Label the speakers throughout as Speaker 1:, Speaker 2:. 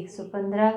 Speaker 1: 115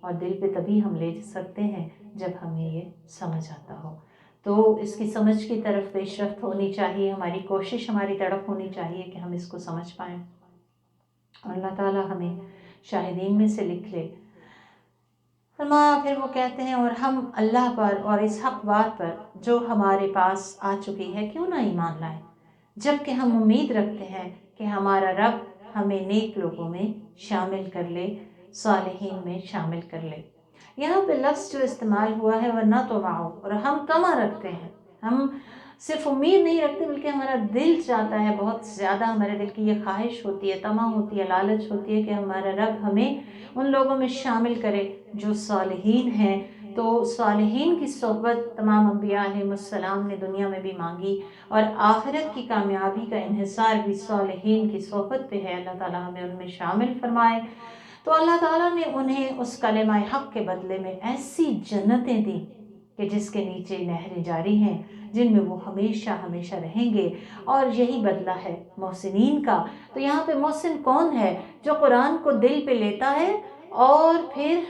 Speaker 1: اور دل پہ تبھی ہم لے سکتے ہیں جب ہمیں یہ سمجھ آتا ہو۔ تو اس کی سمجھ کی طرف پیش رفت ہونی چاہیے، ہماری کوشش، ہماری تڑپ ہونی چاہیے کہ ہم اس کو سمجھ پائیں، اور اللہ تعالیٰ ہمیں شاہدین میں سے لکھ لے۔ فرمایا پھر وہ کہتے ہیں اور ہم اللہ پر اور اس حق بات پر جو ہمارے پاس آ چکی ہے کیوں نہ ایمان لائیں، جبکہ ہم امید رکھتے ہیں کہ ہمارا رب ہمیں نیک لوگوں میں شامل کر لے، صالحین میں شامل کر لے۔ یہاں پہ لفظ جو استعمال ہوا ہے ورنہ تو معو، اور ہم تما رکھتے ہیں، ہم صرف امید نہیں رکھتے بلکہ ہمارا دل چاہتا ہے، بہت زیادہ ہمارے دل کی یہ خواہش ہوتی ہے، تما ہوتی ہے، لالچ ہوتی ہے کہ ہمارا رب ہمیں ان لوگوں میں شامل کرے جو صالحین ہیں۔ تو صالحین کی صحبت تمام انبیاء علیہ السلام نے دنیا میں بھی مانگی، اور آخرت کی کامیابی کا انحصار بھی صالحین کی صحبت پہ ہے۔ اللہ تعالیٰ ہمیں ان میں شامل فرمائے۔ تو اللہ تعالیٰ نے انہیں اس کلمہ حق کے بدلے میں ایسی جنتیں دیں کہ جس کے نیچے نہریں جاری ہیں، جن میں وہ ہمیشہ ہمیشہ رہیں گے، اور یہی بدلہ ہے محسنین کا۔ تو یہاں پہ محسن کون ہے؟ جو قرآن کو دل پہ لیتا ہے اور پھر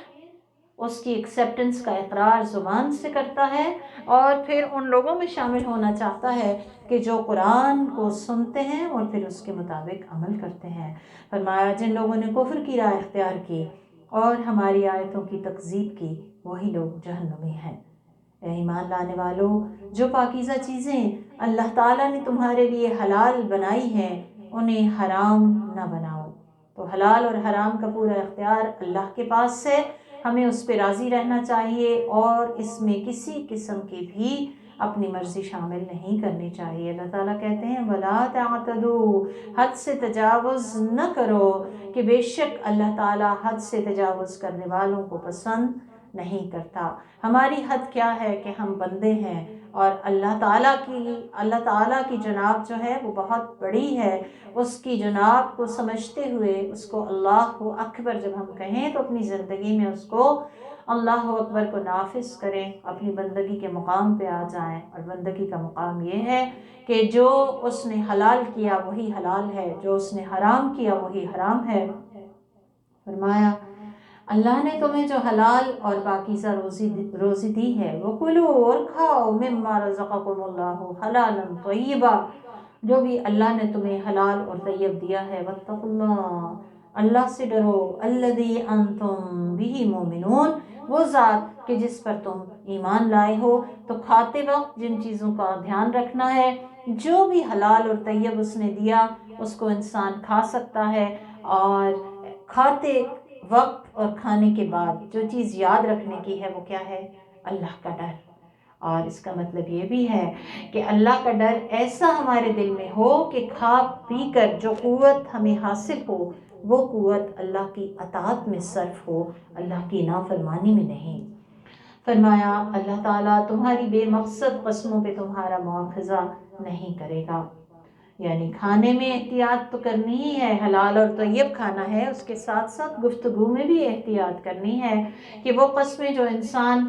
Speaker 1: اس کی ایکسیپٹنس کا اقرار زبان سے کرتا ہے، اور پھر ان لوگوں میں شامل ہونا چاہتا ہے کہ جو قرآن کو سنتے ہیں اور پھر اس کے مطابق عمل کرتے ہیں۔ فرمایا جن لوگوں نے کفر کی راہ اختیار کی اور ہماری آیتوں کی تکذیب کی، وہی لوگ جہنمی ہیں۔ اے ایمان لانے والوں، جو پاکیزہ چیزیں اللہ تعالیٰ نے تمہارے لیے حلال بنائی ہیں انہیں حرام نہ بناؤ۔ تو حلال اور حرام کا پورا اختیار اللہ کے پاس ہے، ہمیں اس پہ راضی رہنا چاہیے، اور اس میں کسی قسم کی بھی اپنی مرضی شامل نہیں کرنی چاہیے۔ اللہ تعالیٰ کہتے ہیں وَلَا تَعْتَدُوا، حد سے تجاوز نہ کرو، کہ بے شک اللہ تعالیٰ حد سے تجاوز کرنے والوں کو پسند نہیں کرتا۔ ہماری حد کیا ہے کہ ہم بندے ہیں، اور اللہ تعالیٰ کی جناب جو ہے وہ بہت بڑی ہے۔ اس کی جناب کو سمجھتے ہوئے اس کو اللہ اکبر جب ہم کہیں تو اپنی زندگی میں اس کو اللہ اکبر کو نافذ کریں، اپنی بندگی کے مقام پہ آ جائیں۔ اور بندگی کا مقام یہ ہے کہ جو اس نے حلال کیا وہی حلال ہے، جو اس نے حرام کیا وہی حرام ہے۔ فرمایا اللہ نے تمہیں جو حلال اور پاکیزہ روزی دی ہے، وہ کلو اور کھاؤ مما رزقکم اللہ حلالا طیبا، جو بھی اللہ نے تمہیں حلال اور طیب دیا ہے۔ واتقوا اللہ، اللہ سے ڈرو، الذی انتم بہ مؤمنون، وہ ذات کہ جس پر تم ایمان لائے ہو۔ تو کھاتے وقت جن چیزوں کا دھیان رکھنا ہے، جو بھی حلال اور طیب اس نے دیا اس کو انسان کھا سکتا ہے، اور کھاتے وقت اور کھانے کے بعد جو چیز یاد رکھنے کی ہے وہ کیا ہے؟ اللہ کا ڈر۔ اور اس کا مطلب یہ بھی ہے کہ اللہ کا ڈر ایسا ہمارے دل میں ہو کہ کھا پی کر جو قوت ہمیں حاصل ہو وہ قوت اللہ کی اطاعت میں صرف ہو، اللہ کی نافرمانی میں نہیں۔ فرمایا اللہ تعالیٰ تمہاری بے مقصد قسموں پہ تمہارا مواخذہ نہیں کرے گا۔ یعنی کھانے میں احتیاط تو کرنی ہی ہے، حلال اور طیب کھانا ہے، اس کے ساتھ ساتھ گفتگو میں بھی احتیاط کرنی ہے کہ وہ قسمیں جو انسان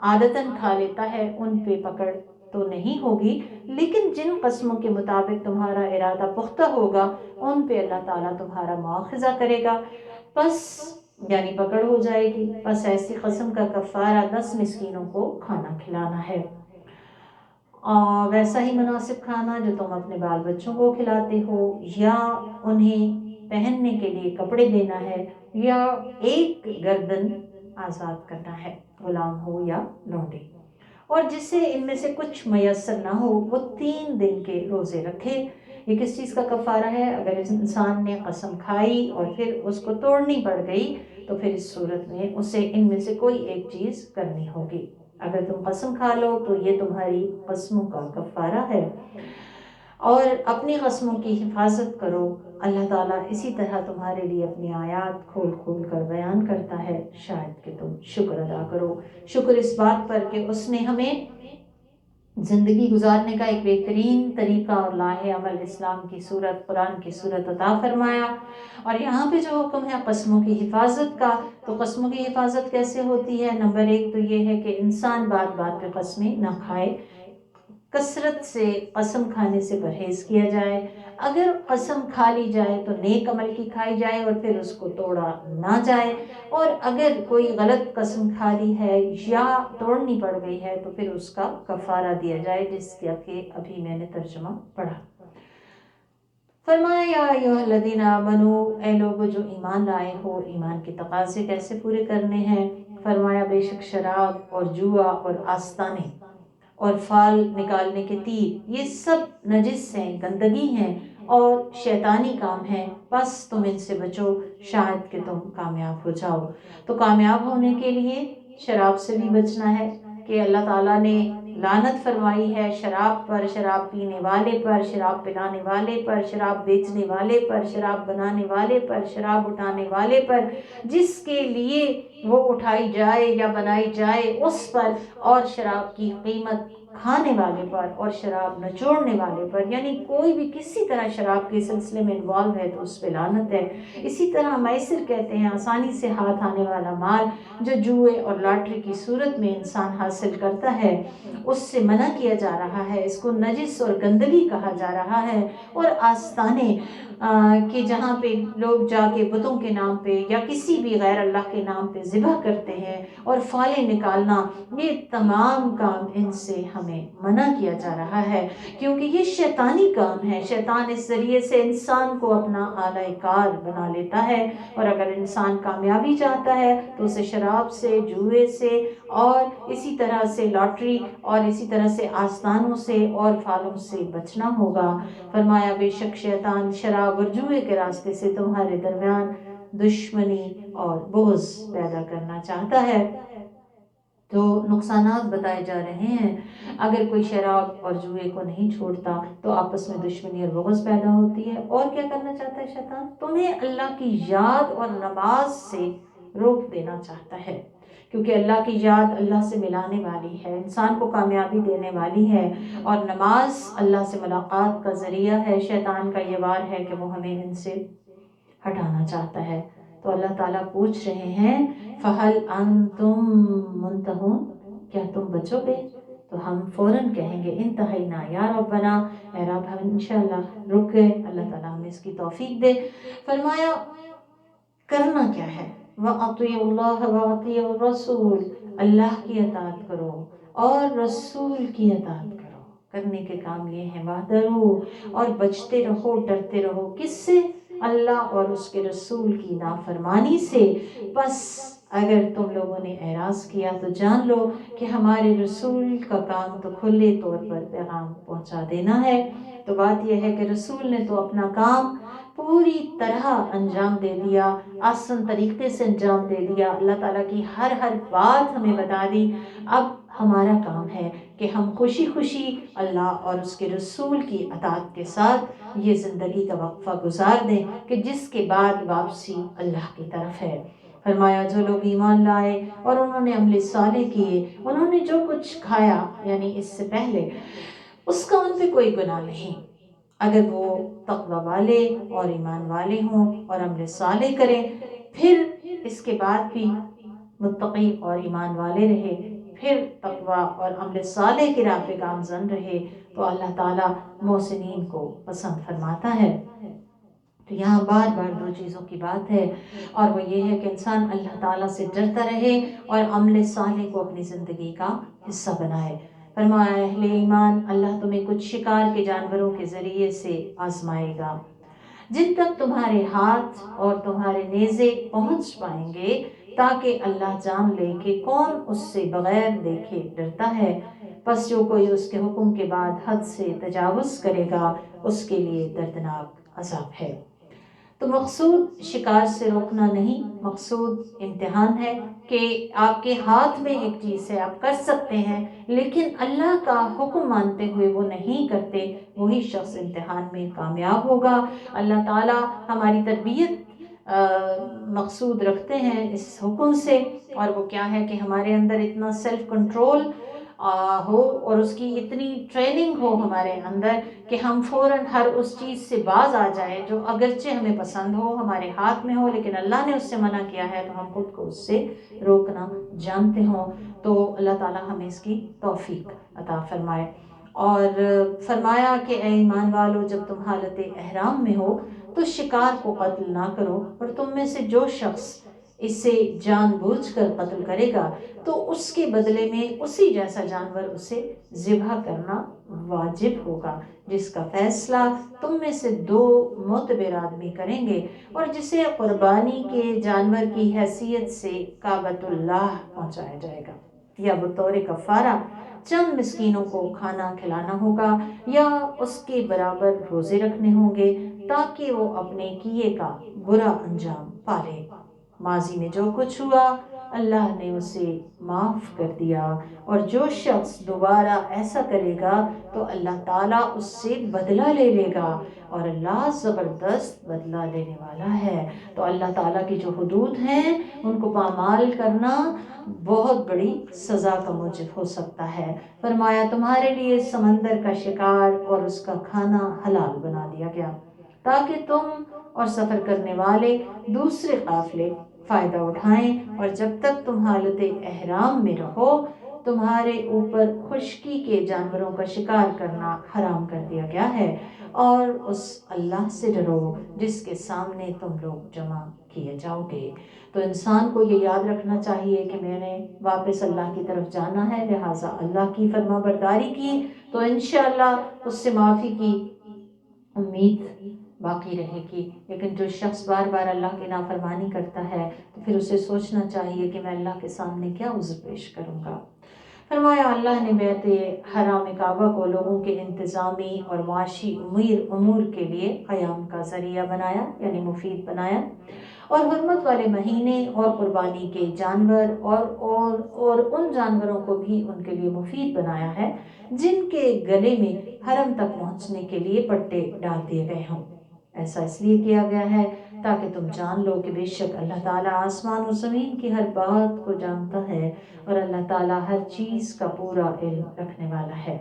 Speaker 1: عادتاً کھا لیتا ہے ان پہ پکڑ تو نہیں ہوگی، لیکن جن قسموں کے مطابق تمہارا ارادہ پختہ ہوگا ان پہ اللہ تعالیٰ تمہارا مواخذہ کرے گا، پس یعنی پکڑ ہو جائے گی، پس ایسی قسم کا کفارہ 10 مسکینوں کو کھانا کھلانا ہے، اور ویسا ہی مناسب کھانا جو تم اپنے بال بچوں کو کھلاتے ہو، یا انہیں پہننے کے لیے کپڑے دینا ہے، یا ایک گردن آزاد کرنا ہے، غلام ہو یا لونڈی، اور جسے ان میں سے کچھ میسر نہ ہو وہ 3 دن کے روزے رکھے۔ یہ کس چیز کا کفارہ ہے؟ اگر انسان نے قسم کھائی اور پھر اس کو توڑنی پڑ گئی تو پھر اس صورت میں اسے ان میں سے کوئی ایک چیز کرنی ہوگی۔ اگر تم قسم کھا لو تو یہ تمہاری قسموں کا کفارہ ہے، اور اپنی قسموں کی حفاظت کرو۔ اللہ تعالیٰ اسی طرح تمہارے لیے اپنی آیات کھول کھول کر بیان کرتا ہے، شاید کہ تم شکر ادا کرو۔ شکر اس بات پر کہ اس نے ہمیں زندگی گزارنے کا ایک بہترین طریقہ اور لاہ عمل اسلام کی صورت، قرآن کی صورت عطا فرمایا۔ اور یہاں پہ جو حکم ہے قسموں کی حفاظت کا، تو قسموں کی حفاظت کیسے ہوتی ہے؟ نمبر 1 تو یہ ہے کہ انسان بات بات پہ قسمیں نہ کھائے، کثرت سے قسم کھانے سے پرہیز کیا جائے، اگر قسم کھا لی جائے تو نیک عمل کی کھائی جائے اور پھر اس کو توڑا نہ جائے، اور اگر کوئی غلط قسم کھا لی ہے یا توڑنی پڑ گئی ہے تو پھر اس کا کفارہ دیا جائے، جس کا کہ ابھی میں نے ترجمہ پڑھا۔ فرمایا یا ایھا الذین آمنوا، اے لوگو جو ایمان لائے ہو، ایمان کے تقاضے کیسے پورے کرنے ہیں؟ فرمایا بے شک شراب اور جوا اور آستانے اور فال نکالنے کے تیر یہ سب نجس ہیں، گندگی ہیں اور شیطانی کام ہیں، بس تم ان سے بچو شاید کہ تم کامیاب ہو جاؤ۔ تو کامیاب ہونے کے لیے شراب سے بھی بچنا ہے کہ اللہ تعالیٰ نے لعنت فرمائی ہے شراب پر، شراب پینے والے پر، شراب پلانے والے پر، شراب بیچنے والے پر، شراب بنانے والے پر، شراب اٹھانے والے پر، جس کے لیے وہ اٹھائی جائے یا بنائی جائے اس پر، اور شراب کی قیمت کھانے والے پر اور شراب نچوڑنے والے پر، یعنی کوئی بھی کسی طرح شراب کے سلسلے میں انوالو ہے تو اس پہ لعنت ہے۔ اسی طرح میسر کہتے ہیں آسانی سے ہاتھ آنے والا مال جو جوئے اور لاٹری کی صورت میں انسان حاصل کرتا ہے، اس سے منع کیا جا رہا ہے، اس کو نجس اور گندگی کہا جا رہا ہے۔ اور آستانے کہ جہاں پہ لوگ جا کے بتوں کے نام پہ یا کسی بھی غیر اللہ کے نام پہ ذبح کرتے ہیں، اور فالیں نکالنا، یہ تمام کام ان سے ہمیں منع کیا جا رہا ہے، کیونکہ یہ شیطانی کام ہے۔ شیطان اس ذریعے سے انسان کو اپنا آلہ کار بنا لیتا ہے، اور اگر انسان کامیابی چاہتا ہے تو اسے شراب سے، جوئے سے اور اسی طرح سے لاٹری اور اسی طرح سے آستانوں سے اور فالوں سے بچنا ہوگا۔ فرمایا بے شک شیطان شراب اور جوئے کے راستے سے تمہارے درمیان دشمنی اور بغض پیدا کرنا چاہتا ہے۔ تو نقصانات بتائے جا رہے ہیں، اگر کوئی شراب اور جوئے کو نہیں چھوڑتا تو آپس میں دشمنی اور بغض پیدا ہوتی ہے۔ اور کیا کرنا چاہتا ہے شیطان؟ تمہیں اللہ کی یاد اور نماز سے روک دینا چاہتا ہے، کیونکہ اللہ کی یاد اللہ سے ملانے والی ہے، انسان کو کامیابی دینے والی ہے، اور نماز اللہ سے ملاقات کا ذریعہ ہے۔ شیطان کا یہ وار ہے کہ وہ ہمیں ان سے ہٹانا چاہتا ہے۔ تو اللہ تعالیٰ پوچھ رہے ہیں فَهَلْ أَنْتُمْ مُنْتَهُونَ، کیا تم بچو گے؟ تو ہم فوراً کہیں گے انتہینا یا ربنا، اے رب ہم انشاءاللہ رک گئے۔ اللہ تعالیٰ ہمیں اس کی توفیق دے۔ فرمایا کرنا کیا ہے؟ وَأَطِيعُوا اللَّهَ وَأَطِيعُوا الرَّسُولَ، اللہ کی اطاعت کرو اور رسول کی اطاعت کرو۔ کرنے کے کام یہ ہیں وَاحْذَرُوا، اور بچتے رہو، ڈرتے رہو، کس سے؟ اللہ اور اس کے رسول کی نافرمانی سے۔ بس اگر تم لوگوں نے اعراض کیا تو جان لو کہ ہمارے رسول کا کام تو کھلے طور پر پیغام پہنچا دینا ہے۔ تو بات یہ ہے کہ رسول نے تو اپنا کام پوری طرح انجام دے دیا، آسان طریقے سے انجام دے دیا، اللہ تعالیٰ کی ہر بات ہمیں بتا دی۔ اب ہمارا کام ہے کہ ہم خوشی خوشی اللہ اور اس کے رسول کی اطاعت کے ساتھ یہ زندگی کا وقفہ گزار دیں کہ جس کے بعد واپسی اللہ کی طرف ہے۔ فرمایا جو لوگ ایمان لائے اور انہوں نے عمل صالح کیے، انہوں نے جو کچھ کھایا یعنی اس سے پہلے، اس کا ان پہ کوئی گناہ نہیں، اگر وہ تقوی والے اور ایمان والے ہوں اور عمل صالح کریں، پھر اس کے بعد بھی متقی اور ایمان والے رہے، پھر تقوی اور عمل صالح کی راہ پہ گامزن رہے، تو اللہ تعالیٰ محسنین کو پسند فرماتا ہے۔ تو یہاں بار بار دو چیزوں کی بات ہے، اور وہ یہ ہے کہ انسان اللہ تعالیٰ سے ڈرتا رہے اور عمل صالح کو اپنی زندگی کا حصہ بنائے۔ فرمایا اہل ایمان، اللہ تمہیں کچھ شکار کے جانوروں کے ذریعے سے آزمائے گا، جن تک تمہارے ہاتھ اور تمہارے نیزے پہنچ پائیں گے، تاکہ اللہ جان لے کہ کون اس سے بغیر دیکھے ڈرتا ہے۔ پس جو کوئی اس کے حکم کے بعد حد سے تجاوز کرے گا، اس کے لیے دردناک عذاب ہے۔ تو مقصود شکار سے روکنا نہیں، مقصود امتحان ہے کہ آپ کے ہاتھ میں ایک چیز ہے، آپ کر سکتے ہیں، لیکن اللہ کا حکم مانتے ہوئے وہ نہیں کرتے، وہی شخص امتحان میں کامیاب ہوگا۔ اللہ تعالیٰ ہماری تربیت مقصود رکھتے ہیں اس حکم سے، اور وہ کیا ہے کہ ہمارے اندر اتنا سیلف کنٹرول ہو اور اس کی اتنی ٹریننگ ہو ہمارے اندر کہ ہم فوراً ہر اس چیز سے باز آ جائے جو اگرچہ ہمیں پسند ہو، ہمارے ہاتھ میں ہو، لیکن اللہ نے اس سے منع کیا ہے تو ہم خود کو اس سے روکنا جانتے ہوں۔ تو اللہ تعالیٰ ہمیں اس کی توفیق عطا فرمائے۔ اور فرمایا کہ اے ایمان والو، جب تم حالت احرام میں ہو تو شکار کو قتل نہ کرو، اور تم میں سے جو شخص اسے جان بوجھ کر قتل کرے گا تو اس کے بدلے میں اسی جیسا جانور اسے ذبح کرنا واجب ہوگا، جس کا فیصلہ تم میں سے 2 معتبر آدمی کریں گے، اور جسے قربانی کے جانور کی حیثیت سے کعبۃ اللہ پہنچایا جائے گا، یا بطور کفارہ چند مسکینوں کو کھانا کھلانا ہوگا، یا اس کے برابر روزے رکھنے ہوں گے تاکہ وہ اپنے کیے کا برا انجام پالے۔ ماضی میں جو کچھ ہوا اللہ نے اسے معاف کر دیا، اور جو شخص دوبارہ ایسا کرے گا تو اللہ تعالیٰ اس سے بدلہ لے لے گا، اور اللہ زبردست بدلہ لینے والا ہے۔ تو اللہ تعالیٰ کی جو حدود ہیں ان کو پامال کرنا بہت بڑی سزا کا موجب ہو سکتا ہے۔ فرمایا تمہارے لیے سمندر کا شکار اور اس کا کھانا حلال بنا دیا گیا تاکہ تم اور سفر کرنے والے دوسرے قافلے فائدہ اٹھائیں، اور جب تک تم حالت احرام میں رہو تمہارے اوپر خشکی کے جانوروں کا شکار کرنا حرام کر دیا گیا ہے، اور اس اللہ سے ڈرو جس کے سامنے تم لوگ جمع کیے جاؤ گے۔ تو انسان کو یہ یاد رکھنا چاہیے کہ میں نے واپس اللہ کی طرف جانا ہے، لہٰذا اللہ کی فرما برداری کی تو انشاءاللہ اس سے معافی کی امید باقی رہے گی، لیکن جو شخص بار بار اللہ کی نافرمانی کرتا ہے تو پھر اسے سوچنا چاہیے کہ میں اللہ کے سامنے کیا عذر پیش کروں گا۔ فرمایا اللہ نے بیت حرام کعبہ کو لوگوں کے انتظامی اور معاشی امور کے لیے قیام کا ذریعہ بنایا، یعنی مفید بنایا، اور حرمت والے مہینے اور قربانی کے جانور اور ان جانوروں کو بھی ان کے لیے مفید بنایا ہے جن کے گلے میں حرم تک پہنچنے کے لیے پٹے ڈال دیے گئے ہوں۔ ایسا اس لیے کیا گیا ہے تاکہ تم جان لو کہ بے شک اللہ تعالیٰ آسمان و زمین کی ہر بات کو جانتا ہے، اور اللہ تعالیٰ ہر چیز کا پورا علم رکھنے والا ہے۔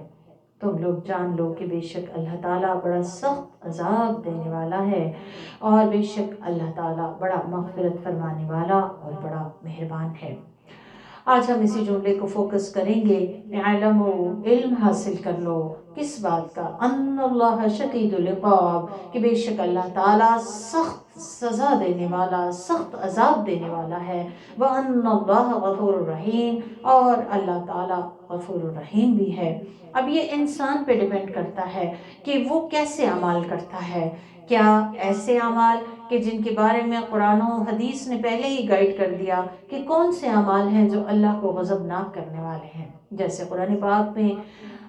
Speaker 1: تم لوگ جان لو کہ بے شک اللہ تعالیٰ بڑا سخت عذاب دینے والا ہے، اور بے شک اللہ تعالیٰ بڑا مغفرت فرمانے والا اور بڑا مہربان ہے۔ آج ہم اسی جملے کو فوکس کریں گے، اعلموا علم حاصل کر لو، کس بات کا؟ ان اللہ شدید العقاب، کہ بے شک اللہ تعالیٰ سخت سزا دینے والا، سخت عذاب دینے والا ہے، وَأَنَّ اللَّهَ غَفُورٌ الرحیم، اور اللہ تعالیٰ غفور الرحیم بھی ہے۔ اب یہ انسان پہ ڈیپینڈ کرتا ہے کہ وہ کیسے اعمال کرتا ہے۔ کیا ایسے اعمال کہ جن کے بارے میں قرآن و حدیث نے پہلے ہی گائیڈ کر دیا کہ کون سے اعمال ہیں جو اللہ کو غضبناک کرنے والے ہیں، جیسے قرآن پاک میں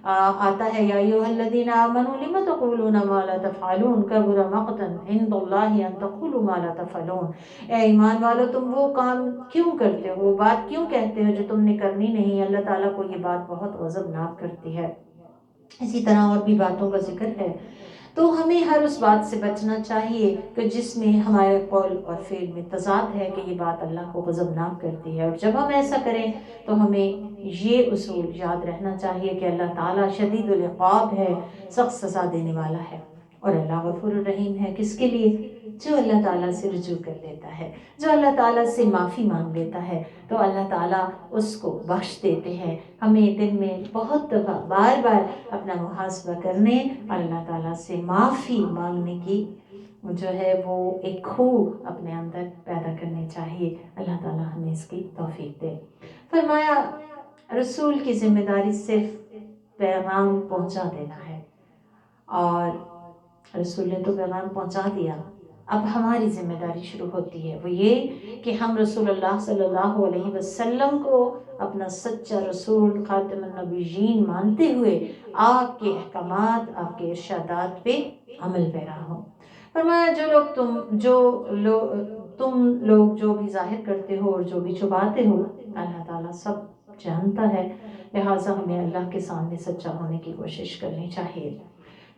Speaker 1: آتا ہے یا ایھا الذین آمنوا لم تقولون ما لا تفعلون کبر مقتا عند اللہ ان تقولوا ما لا تفعلون، اے ایمان والو تم وہ کام کیوں کرتے ہو، وہ بات کیوں کہتے ہو جو تم نے کرنی نہیں، اللہ تعالیٰ کو یہ بات بہت غضبناک کرتی ہے۔ اسی طرح اور بھی باتوں کا ذکر ہے، تو ہمیں ہر اس بات سے بچنا چاہیے کہ جس میں ہمارے قول اور فعل میں تضاد ہے کہ یہ بات اللہ کو غضبناک کرتی ہے، اور جب ہم ایسا کریں تو ہمیں یہ اصول یاد رہنا چاہیے کہ اللہ تعالیٰ شدید العقاب ہے، سخت سزا دینے والا ہے، اور اللہ غفور الرحیم ہے۔ کس کے لیے؟ جو اللہ تعالیٰ سے رجوع کر لیتا ہے، جو اللہ تعالیٰ سے معافی مانگ لیتا ہے تو اللہ تعالیٰ اس کو بخش دیتے ہیں۔ ہمیں دن میں بہت دفعہ بار بار اپنا محاسبہ کرنے اور اللہ تعالیٰ سے معافی مانگنے کی جو ہے وہ ایک خوب اپنے اندر پیدا کرنی چاہیے۔ اللہ تعالیٰ ہمیں اس کی توفیق دے۔ فرمایا رسول کی ذمہ داری صرف پیغام پہنچا دینا ہے، اور رسول نے تو پیغام پہنچا دیا، اب ہماری ذمہ داری شروع ہوتی ہے، وہ یہ کہ ہم رسول اللہ صلی اللہ علیہ وسلم کو اپنا سچا رسول خاتم النبیین مانتے ہوئے آپ کے احکامات، آپ کے ارشادات پہ عمل پیرا ہوں۔ فرمایا تم لوگ جو بھی ظاہر کرتے ہو اور جو بھی چھپاتے ہو اللہ تعالیٰ سب جانتا ہے، لہٰذا ہمیں اللہ کے سامنے سچا ہونے کی کوشش کرنی چاہیے۔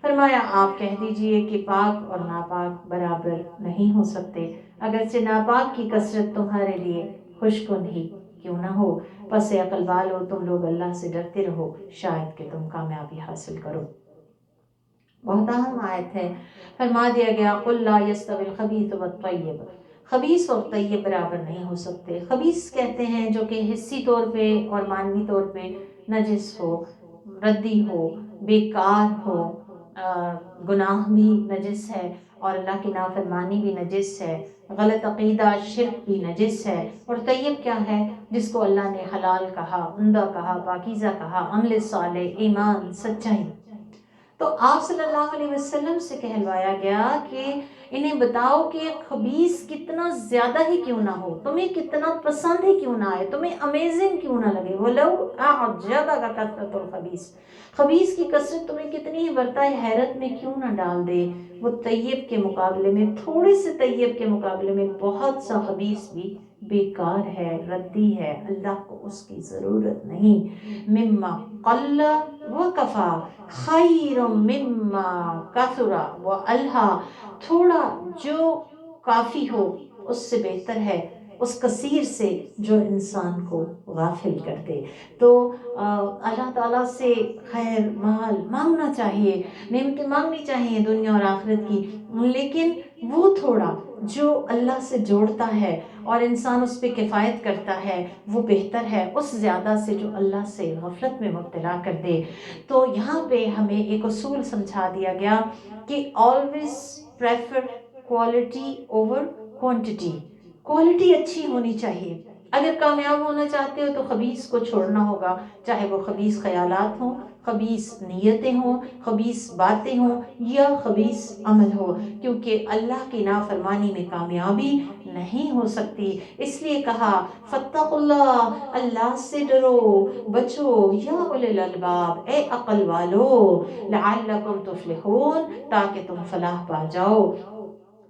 Speaker 1: فرمایا آپ کہہ دیجئے کہ پاک اور ناپاک برابر نہیں ہو سکتے، اگرچہ ناپاک کی کثرت تمہارے لیے خوش کن ہی کیوں نہ ہو، پس عقل والو تم لوگ اللہ سے ڈرتے رہو، شاید کہ تم کامیابی حاصل کرو۔ بہت اہم آیت ہے۔ فرما دیا گیا قل لا یستوی الخبیث والطیب، خبیث اور طیب برابر نہیں ہو سکتے۔ خبیث کہتے ہیں جو کہ حسی طور پہ اور معنوی طور پہ نجس ہو، ردی ہو، بیکار ہو، گناہ بھی نجس ہے اور اللہ کی نافرمانی بھی نجس ہے، غلط عقیدہ شرک بھی نجس ہے۔ اور طیب کیا ہے؟ جس کو اللہ نے حلال کہا، عمدہ کہا، پاکیزہ کہا، عمل صالح، ایمان، سچائی۔ تو آپ صلی اللہ علیہ وسلم سے کہلوایا گیا کہ انہیں بتاؤ کہ خبیث کتنا زیادہ ہی کیوں نہ ہو، تمہیں کتنا پسند ہی کیوں نہ آئے، تمہیں امیزنگ کیوں نہ لگے، وَلَوْ أَعْجَبَكَ كَثْرَةُ الْخَبِيثِ، خبیث کی کثرت تمہیں کتنی ہی برتائے حیرت میں کیوں نہ ڈال دے، وہ طیب کے مقابلے میں، تھوڑے سے طیب کے مقابلے میں بہت سا خبیث بھی بیکار ہے، ردی ہے، اللہ کو اس کی ضرورت نہیں۔ مما قل وکفا خیر مما کثر والہا، تھوڑا جو کافی ہو اس سے بہتر ہے اس کثیر سے جو انسان کو غافل کر دے۔ تو اللہ تعالیٰ سے خیر مال مانگنا چاہیے، نعمتیں مانگنی چاہیے دنیا اور آخرت کی، لیکن وہ تھوڑا جو اللہ سے جوڑتا ہے اور انسان اس پہ کفایت کرتا ہے وہ بہتر ہے اس زیادہ سے جو اللہ سے غفلت میں مبتلا کر دے۔ تو یہاں پہ ہمیں ایک اصول سمجھا دیا گیا کہ always prefer quality over quantity، quality اچھی ہونی چاہیے۔ اگر کامیاب ہونا چاہتے ہو تو خبیث کو چھوڑنا ہوگا، چاہے وہ خبیث خیالات ہوں، خبیث نیتیں ہوں، خبیث باتیں ہوں یا خبیث عمل ہو، کیونکہ اللہ کی نافرمانی میں کامیابی نہیں ہو سکتی۔ اس لیے کہا فاتقوا اللہ، اللہ سے ڈرو، بچو، یا اولی الالباب، اے عقل والو، لعلکم تفلحون، تاکہ تم فلاح پا جاؤ۔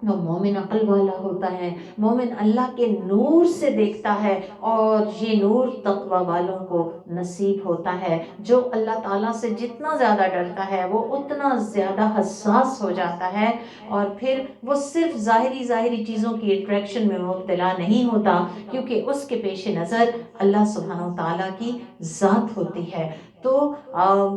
Speaker 1: وہ مومن عقل والا ہوتا ہے، مومن اللہ کے نور سے دیکھتا ہے، اور یہ نور تقوی والوں کو نصیب ہوتا ہے۔ جو اللہ تعالیٰ سے جتنا زیادہ ڈرتا ہے وہ اتنا زیادہ حساس ہو جاتا ہے، اور پھر وہ صرف ظاہری چیزوں کی اٹریکشن میں مبتلا نہیں ہوتا، کیونکہ اس کے پیش نظر اللہ سبحانہ و تعالیٰ کی ذات ہوتی ہے۔ تو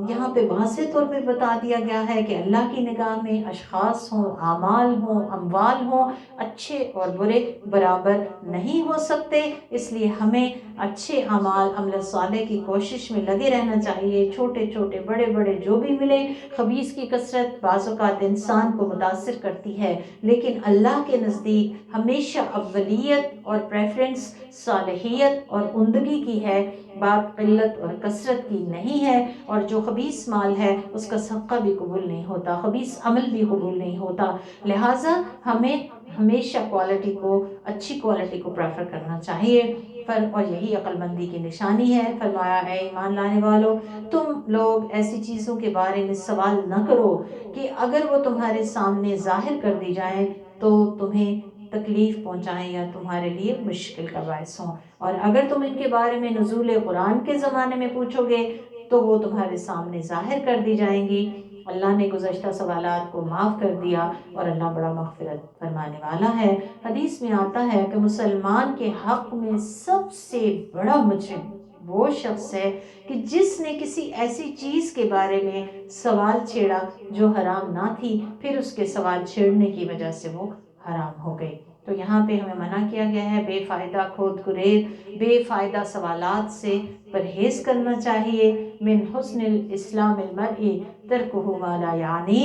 Speaker 1: یہاں پہ واضح طور پہ بتا دیا گیا ہے کہ اللہ کی نگاہ میں اشخاص ہوں، اعمال ہوں، اموال ہوں، اچھے اور برے برابر نہیں ہو سکتے۔ اس لیے ہمیں اچھے اعمال، عمل صالح کی کوشش میں لگے رہنا چاہیے، چھوٹے چھوٹے بڑے بڑے جو بھی ملے۔ خبیث کی کثرت بعض اوقات انسان کو متاثر کرتی ہے، لیکن اللہ کے نزدیک ہمیشہ اولیت اور پریفرنس صالحیت اور عمدگی کی ہے، بات قلت اور کثرت کی نہیں ہے۔ اور جو خبیث مال ہے اس کا صدقہ بھی قبول نہیں ہوتا، خبیث عمل بھی قبول نہیں ہوتا۔ لہٰذا ہمیں ہمیشہ کوالٹی کو، اچھی کوالٹی کو پریفر کرنا چاہیے، اور یہی عقل مندی کی نشانی ہے۔ فرمایا اے ایمان لانے والو، تم لوگ ایسی چیزوں کے بارے میں سوال نہ کرو کہ اگر وہ تمہارے سامنے ظاہر کر دی جائیں تو تمہیں تکلیف پہنچائیں یا تمہارے لیے مشکل کا باعث ہوں، اور اگر تم ان کے بارے میں نزول قرآن کے زمانے میں پوچھو گے تو وہ تمہارے سامنے ظاہر کر دی جائیں گی۔ اللہ نے گزشتہ سوالات کو معاف کر دیا، اور اللہ بڑا مغفرت فرمانے والا ہے۔ حدیث میں آتا ہے کہ مسلمان کے حق میں سب سے بڑا مجرم وہ شخص ہے کہ جس نے کسی ایسی چیز کے بارے میں سوال چھیڑا جو حرام نہ تھی، پھر اس کے سوال چھیڑنے کی وجہ سے وہ حرام ہو گئی۔ تو یہاں پہ ہمیں منع کیا گیا ہے بے فائدہ کھود گریز، بے فائدہ سوالات سے پرہیز کرنا چاہیے۔ من حسن الاسلام المرء ترکہ ما لا یعنی،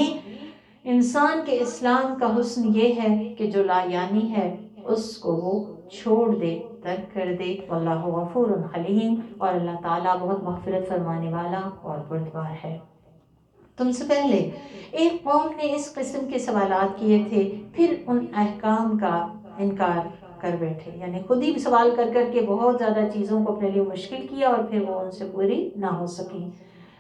Speaker 1: انسان کے اسلام کا حسن یہ ہے کہ جو لا یعنی ہے اس کو وہ چھوڑ دے، ترک کر دے۔ واللہ غفور حلیم، اور اللہ تعالیٰ بہت مغفرت فرمانے والا اور بردبار ہے۔ تم سے پہلے ایک قوم نے اس قسم کے سوالات کیے تھے، پھر ان احکام کا انکار کر بیٹھے، یعنی خود ہی سوال کر کر کے بہت زیادہ چیزوں کو اپنے لیے مشکل کیا اور پھر وہ ان سے پوری نہ ہو سکی۔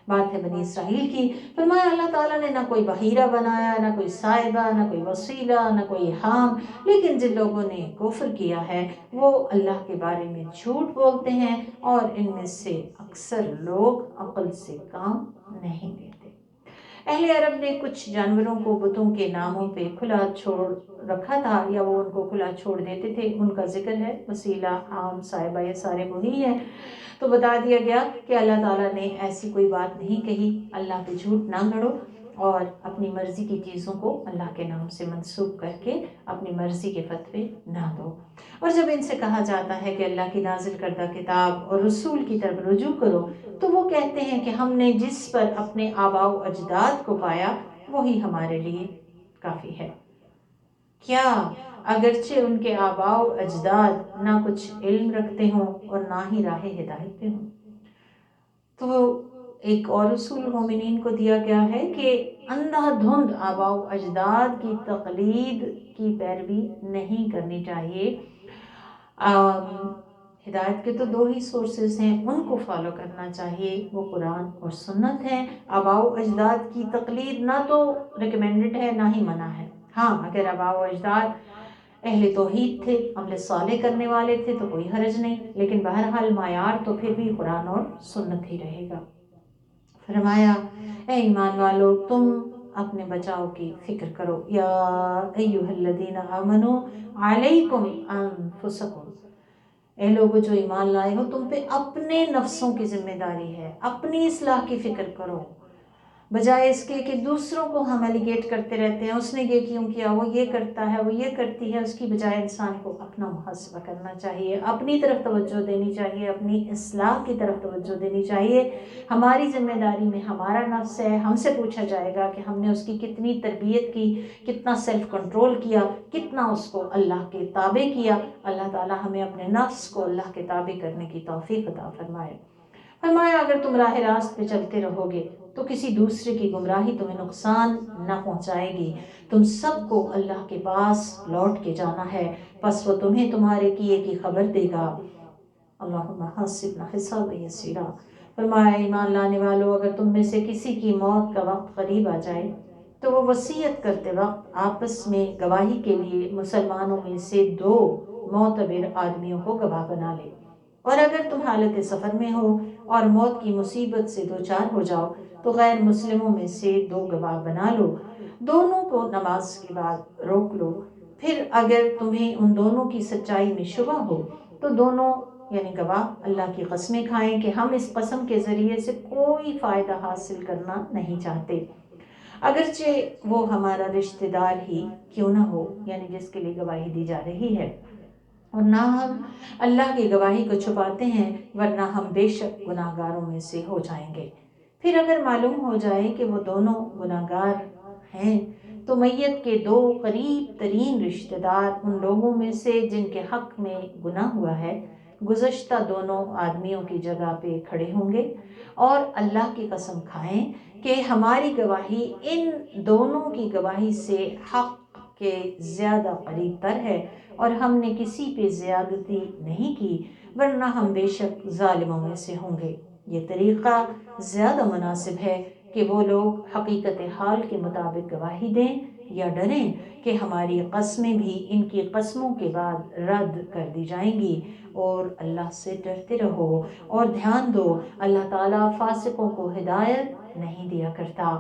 Speaker 1: بات ہے بنی اسرائیل کی۔ فرمایا اللہ تعالیٰ نے نہ کوئی بحیرہ بنایا، نہ کوئی صاحبہ، نہ کوئی وسیلہ، نہ کوئی حام، لیکن جن لوگوں نے کفر کیا ہے وہ اللہ کے بارے میں جھوٹ بولتے ہیں، اور ان میں سے اکثر لوگ عقل سے کام نہیں لیتے۔ اہل عرب نے کچھ جانوروں کو بتوں کے ناموں پہ کھلا چھوڑ رکھا تھا، یا وہ ان کو کھلا چھوڑ دیتے تھے، ان کا ذکر ہے۔ وسیلہ، حام، صاحبہ، یہ سارے وہی ہیں۔ تو بتا دیا گیا کہ اللہ تعالیٰ نے ایسی کوئی بات نہیں کہی، اللہ پہ جھوٹ نہ گھڑو۔ اور اپنی مرضی کی چیزوں کو اللہ کے نام سے منسوب کر کے اپنی مرضی کے فتوے نہ دو۔ اور جب ان سے کہا جاتا ہے کہ اللہ کی نازل کردہ کتاب اور رسول کی طرف رجوع کرو تو وہ کہتے ہیں کہ ہم نے جس پر اپنے آباء و اجداد کو پایا وہی ہمارے لیے کافی ہے۔ کیا اگرچہ ان کے آباء و اجداد نہ کچھ علم رکھتے ہوں اور نہ ہی راہ ہدایت پہ ہوں؟ تو ایک اور اصول مومنین کو دیا گیا ہے کہ اندھا دھند آباء و اجداد کی تقلید کی پیروی نہیں کرنی چاہیے۔ ہدایت کے تو دو ہی سورسز ہیں، ان کو فالو کرنا چاہیے، وہ قرآن اور سنت ہیں۔ آباء و اجداد کی تقلید نہ تو ریکمینڈڈ ہے نہ ہی منع ہے۔ ہاں اگر آباء و اجداد اہل توحید تھے، عمل صالح کرنے والے تھے تو کوئی حرج نہیں، لیکن بہرحال معیار تو پھر بھی قرآن اور سنت ہی رہے گا۔ فرمایا اے ایمان والو تم اپنے بچاؤ کی فکر کرو، یا ایھا الذین آمنوا علیکم انفسکم، اے لوگو جو ایمان لائے ہو تم پہ اپنے نفسوں کی ذمہ داری ہے، اپنی اصلاح کی فکر کرو، بجائے اس کے کہ دوسروں کو ہم ایلیگیٹ کرتے رہتے ہیں، اس نے یہ کیوں کیا، وہ یہ کرتا ہے، وہ یہ کرتی ہے۔ اس کی بجائے انسان کو اپنا محاسبہ کرنا چاہیے، اپنی طرف توجہ دینی چاہیے، اپنی اصلاح کی طرف توجہ دینی چاہیے۔ ہماری ذمہ داری میں ہمارا نفس ہے، ہم سے پوچھا جائے گا کہ ہم نے اس کی کتنی تربیت کی، کتنا سیلف کنٹرول کیا، کتنا اس کو اللہ کے تابع کیا۔ اللہ تعالی ہمیں اپنے نفس کو اللہ کے تابع کرنے کی توفیق عطا فرمائے۔ فرمایا اگر تم راہ راست پہ چلتے رہو گے تو کسی دوسرے کی گمراہی تمہیں نقصان نہ پہنچائے گی، تم سب کو اللہ کے پاس لوٹ کے جانا ہے، پس وہ تمہیں تمہارے کیے کی خبر دے گا۔ اللہم حاسبنا حسابا یسیرا۔ فرمایا ایمان لانے والو اگر تم میں سے کسی کی موت کا وقت قریب آ جائے تو وہ وصیت کرتے وقت آپس میں گواہی کے لیے مسلمانوں میں سے 2 معتبر آدمیوں کو گواہ بنا لے، اور اگر تم حالت سفر میں ہو اور موت کی مصیبت سے دوچار ہو جاؤ تو غیر مسلموں میں سے 2 گواہ بنا لو، دونوں کو نماز کے بعد روک لو، پھر اگر تمہیں ان دونوں کی سچائی میں شبہ ہو تو دونوں یعنی گواہ اللہ کی قسمیں کھائیں کہ ہم اس قسم کے ذریعے سے کوئی فائدہ حاصل کرنا نہیں چاہتے، اگرچہ وہ ہمارا رشتہ دار ہی کیوں نہ ہو، یعنی جس کے لیے گواہی دی جا رہی ہے، اور نہ ہم اللہ کی گواہی کو چھپاتے ہیں ورنہ ہم بے شک گناہ گاروں میں سے ہو جائیں گے۔ پھر اگر معلوم ہو جائے کہ وہ دونوں گناہ گار ہیں تو میت کے 2 قریب ترین رشتہ دار ان لوگوں میں سے جن کے حق میں گناہ ہوا ہے گزشتہ دونوں آدمیوں کی جگہ پہ کھڑے ہوں گے اور اللہ کی قسم کھائیں کہ ہماری گواہی ان دونوں کی گواہی سے حق کے زیادہ قریب تر ہے اور ہم نے کسی پہ زیادتی نہیں کی ورنہ ہم بے شک ظالموں میں سے ہوں گے۔ یہ طریقہ زیادہ مناسب ہے کہ وہ لوگ حقیقت حال کے مطابق گواہی دیں یا ڈریں کہ ہماری قسمیں بھی ان کی قسموں کے بعد رد کر دی جائیں گی، اور اللہ سے ڈرتے رہو اور دھیان دو اللہ تعالیٰ فاسقوں کو ہدایت نہیں دیا کرتا۔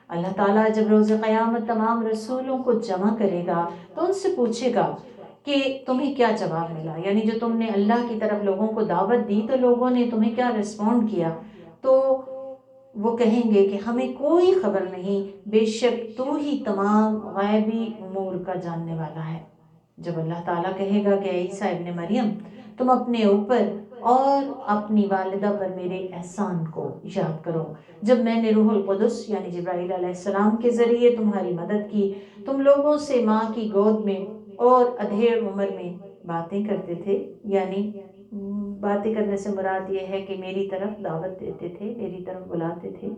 Speaker 1: اللہ تعالیٰ جب روز قیامت تمام رسولوں کو جمع کرے گا تو ان سے پوچھے گا کہ تمہیں کیا جواب ملا، یعنی جو تم نے اللہ کی طرف لوگوں کو دعوت دی تو لوگوں نے تمہیں کیا رسپونڈ کیا، تو وہ کہیں گے کہ ہمیں کوئی خبر نہیں، بے شک تو ہی تمام غیبی امور کا جاننے والا ہے۔ جب اللہ تعالیٰ کہے گا کہ عیسیٰ ابن مریم تم اپنے اوپر اور اپنی والدہ پر میرے احسان کو یاد کرو، جب میں نے روح القدس یعنی جبرائیل علیہ السلام کے ذریعے تمہاری مدد کی، تم لوگوں سے ماں کی گود میں اور ادھیڑ عمر میں باتیں کرتے تھے، یعنی باتیں کرنے سے مراد یہ ہے کہ میری طرف دعوت دیتے تھے، میری طرف بلاتے تھے،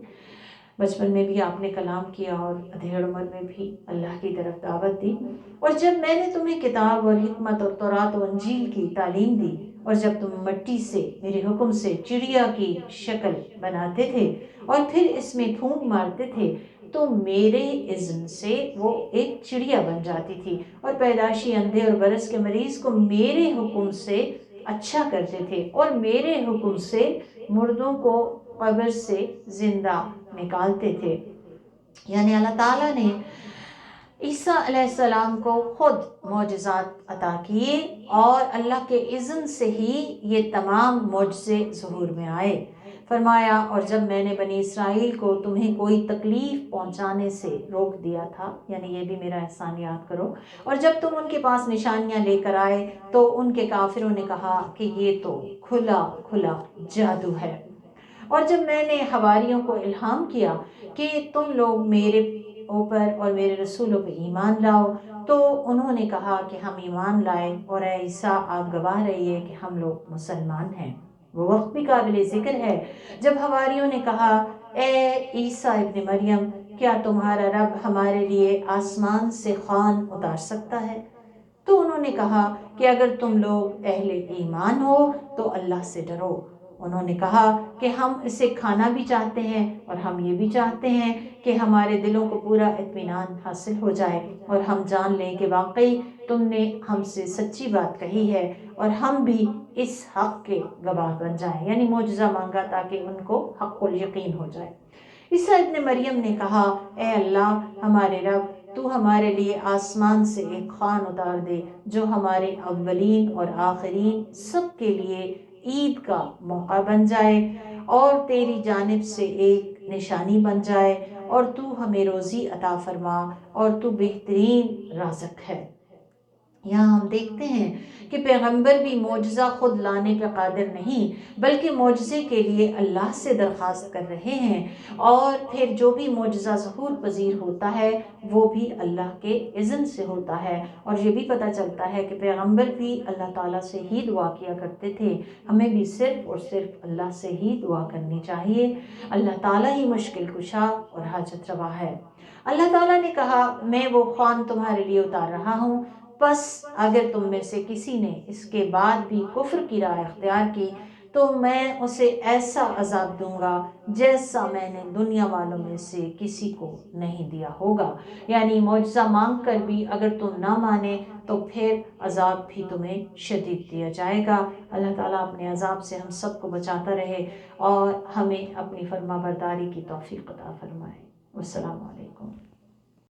Speaker 1: بچپن میں بھی آپ نے کلام کیا اور ادھیڑ عمر میں بھی اللہ کی طرف دعوت دی، اور جب میں نے تمہیں کتاب اور حکمت اور تورات و انجیل کی تعلیم دی، اور جب تم مٹی سے میرے حکم سے چڑیا کی شکل بناتے تھے اور پھر اس میں پھونک مارتے تھے تو میرے اذن سے وہ ایک چڑیا بن جاتی تھی، اور پیدائشی اندھے اور برس کے مریض کو میرے حکم سے اچھا کرتے تھے، اور میرے حکم سے مردوں کو قبر سے زندہ نکالتے تھے۔ یعنی اللہ تعالیٰ نے عیسیٰ علیہ السلام کو خود معجزات عطا کیے اور اللہ کے اذن سے ہی یہ تمام معجزے ظہور میں آئے۔ فرمایا اور جب میں نے بنی اسرائیل کو تمہیں کوئی تکلیف پہنچانے سے روک دیا تھا، یعنی یہ بھی میرا احسان یاد کرو، اور جب تم ان کے پاس نشانیاں لے کر آئے تو ان کے کافروں نے کہا کہ یہ تو کھلا کھلا جادو ہے۔ اور جب میں نے حواریوں کو الہام کیا کہ تم لوگ میرے اوپر اور میرے رسولوں پہ ایمان لاؤ، تو انہوں نے کہا کہ ہم ایمان لائے، اور اے عیسیٰ آپ گواہ رہیے کہ ہم لوگ مسلمان ہیں۔ وہ وقت بھی قابل ذکر ہے جب حواریوں نے کہا اے عیسیٰ ابن مریم، کیا تمہارا رب ہمارے لیے آسمان سے خوان اتار سکتا ہے؟ تو انہوں نے کہا کہ اگر تم لوگ اہل ایمان ہو تو اللہ سے ڈرو۔ انہوں نے کہا کہ ہم اسے کھانا بھی چاہتے ہیں اور ہم یہ بھی چاہتے ہیں کہ ہمارے دلوں کو پورا اطمینان حاصل ہو جائے اور ہم جان لیں کہ واقعی تم نے ہم سے سچی بات کہی ہے اور ہم بھی اس حق کے گواہ بن جائیں، یعنی معجزہ مانگا تاکہ ان کو حق الیقین ہو جائے۔ عیسیٰ ابن مریم نے کہا اے اللہ ہمارے رب، تو ہمارے لیے آسمان سے ایک خوان اتار دے جو ہمارے اولین اور آخرین سب کے لیے عید کا موقع بن جائے اور تیری جانب سے ایک نشانی بن جائے، اور تو ہمیں روزی عطا فرما اور تو بہترین رازق ہے۔ یہاں ہم دیکھتے ہیں کہ پیغمبر بھی معجزہ خود لانے پہ قادر نہیں، بلکہ معجزے کے لیے اللہ سے درخواست کر رہے ہیں، اور پھر جو بھی معجزہ ظہور پذیر ہوتا ہے وہ بھی اللہ کے اذن سے ہوتا ہے۔ اور یہ بھی پتہ چلتا ہے کہ پیغمبر بھی اللہ تعالیٰ سے ہی دعا کیا کرتے تھے، ہمیں بھی صرف اور صرف اللہ سے ہی دعا کرنی چاہیے۔ اللہ تعالیٰ ہی مشکل کشا اور حاجت روا ہے۔ اللہ تعالیٰ نے کہا میں وہ خوان تمہارے لیے اتار رہا ہوں، بس اگر تم میں سے کسی نے اس کے بعد بھی کفر کی راہ اختیار کی تو میں اسے ایسا عذاب دوں گا جیسا میں نے دنیا والوں میں سے کسی کو نہیں دیا ہوگا، یعنی معجزہ مانگ کر بھی اگر تم نہ مانے تو پھر عذاب بھی تمہیں شدید دیا جائے گا۔ اللہ تعالیٰ اپنے عذاب سے ہم سب کو بچاتا رہے اور ہمیں اپنی فرما برداری کی توفیق عطا فرمائے۔ والسلام علیکم۔